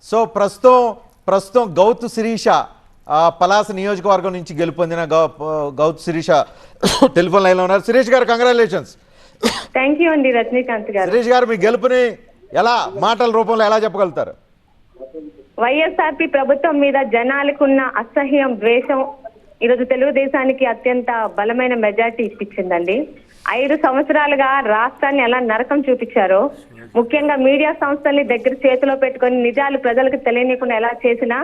So ప్రస్తుతం గౌతు శిరీష పలాస నియోజకవర్గం నుంచి గెలుపొందిన గౌతు శిరీష టెలిఫోన్ లైన్లో ఉన్నారు. శిరీష్ గారు, కంగ్రాచులేషన్స్. థ్యాంక్ యూ అండి రజనీకాంత్ గారు. శిరీష్ గారు, మీ గెలుపుని ఎలా మాటల రూపంలో ఎలా చెప్పగలుగుతారు? వైఎస్ఆర్పీ ప్రభుత్వం మీద జనాలకున్న అసహ్యం, ద్వేషం ఈరోజు తెలుగుదేశానికి అత్యంత బలమైన మెజార్టీ ఇప్పించిందండి. 5 సంవత్సరాలుగా రాష్ట్రాన్ని ఎలా నరకం చూపించారో, ముఖ్యంగా మీడియా సంస్థల్ని దగ్గర చేతిలో పెట్టుకొని నిజాలు ప్రజలకు తెలియనికుండా ఎలా చేసినా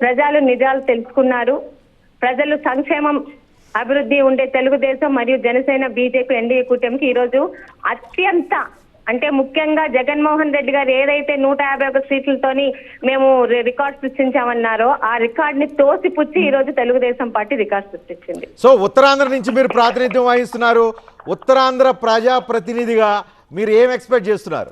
ప్రజలు నిజాలు తెలుసుకున్నారు. ప్రజలు సంక్షేమం, అభివృద్ధి ఉండే తెలుగుదేశం మరియు జనసేన, బీజేపీ, ఎన్డీఏ కూటమికి ఈరోజు అత్యంత అంటే ముఖ్యంగా జగన్మోహన్ రెడ్డి గారు ఏదైతే 151 సీట్లతోని మేము రికార్డ్ సృష్టించామన్నారో ఆ రికార్డ్ ని తోసిపుచ్చి ఈ రోజు తెలుగుదేశం పార్టీ రికార్డ్ సృష్టించింది. సో ఉత్తరాంధ్ర నుంచి మీరు ప్రాతినిధ్యం వహిస్తున్నారు. ఉత్తరాంధ్ర ప్రజా ప్రతినిధిగా మీరు ఏం ఎక్స్పెక్ట్ చేస్తున్నారు?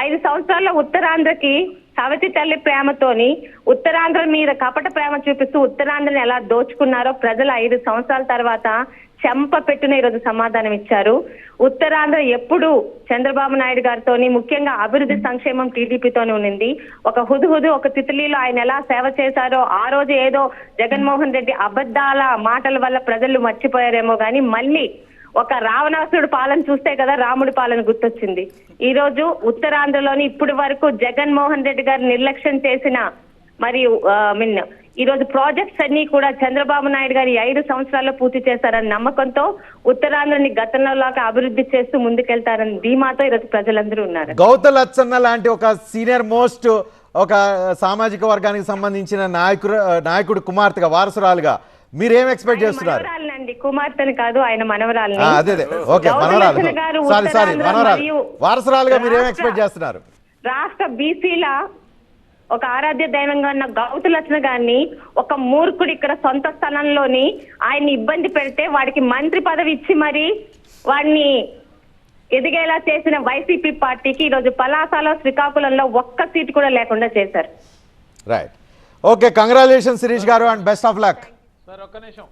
5 సంవత్సరాల్లో ఉత్తరాంధ్రకి సవతి తల్లి ప్రేమతోని ఉత్తరాంధ్ర మీద కపట ప్రేమ చూపిస్తూ ఉత్తరాంధ్రని ఎలా దోచుకున్నారో ప్రజలు 5 సంవత్సరాల తర్వాత చెంప పెట్టున ఈరోజు సమాధానం ఇచ్చారు. ఉత్తరాంధ్ర ఎప్పుడు చంద్రబాబు నాయుడు గారితోని ముఖ్యంగా అభివృద్ధి సంక్షేమం టీడీపీతోనే ఉన్నింది. ఒక హుదుహుదు, ఒక తితిలీలో ఆయన ఎలా సేవ చేశారో ఆ రోజు ఏదో జగన్మోహన్ రెడ్డి అబద్ధాల మాటల వల్ల ప్రజలు మర్చిపోయారేమో కానీ మళ్ళీ ఒక రావణాసురుడు పాలన చూస్తే కదా రాముడి పాలన గుర్తొచ్చింది. ఈ రోజు ఉత్తరాంధ్రలోని ఇప్పటి వరకు జగన్మోహన్ రెడ్డి గారు నిర్లక్ష్యం చేసిన మరియు ఈ రోజు ప్రాజెక్ట్స్ అన్ని కూడా చంద్రబాబు నాయుడు గారు 5 సంవత్సరాల్లో పూర్తి చేస్తారని నమ్మకంతో ఉత్తరాంధ్రని గతంలోకి అభివృద్ధి చేస్తూ ముందుకెళ్తారని ధీమాతో ఈరోజు ప్రజలందరూ ఉన్నారు. గౌతు లచ్చన్న లాంటి ఒక సీనియర్ మోస్ట్ ఒక సామాజిక వర్గానికి సంబంధించిన నాయకుడు కుమార్తెగా, వారసురాలుగా మీరేం ఎక్స్పెక్ట్ చేస్తున్నారు? మనవరాలండి, కుమార్తెని కాదు, ఆయన మనవరాలని. వారసురాలుగా మీరేం ఎక్స్పెక్ట్ చేస్తున్నారు? రాష్ట్ర బీసీల ఒక ఆరాధ్య దైవంగా ఉన్న గౌతు లచ్చన్న గారిని ఒక మూర్ఖుడు ఇక్కడ సొంత స్థలంలోని ఆయన్ని ఇబ్బంది పెడితే వాడికి మంత్రి పదవి ఇచ్చి మరి వాడిని ఎదిగేలా చేసిన వైసీపీ పార్టీకి ఈరోజు పలాసలో, శ్రీకాకుళంలో ఒక్క సీటు కూడా లేకుండా చేశారు. రైట్, ఓకే, కంగ్రాచులేషన్స్ శిరీష్ గారు and best of luck. Sir ఒక్క నిమిషం.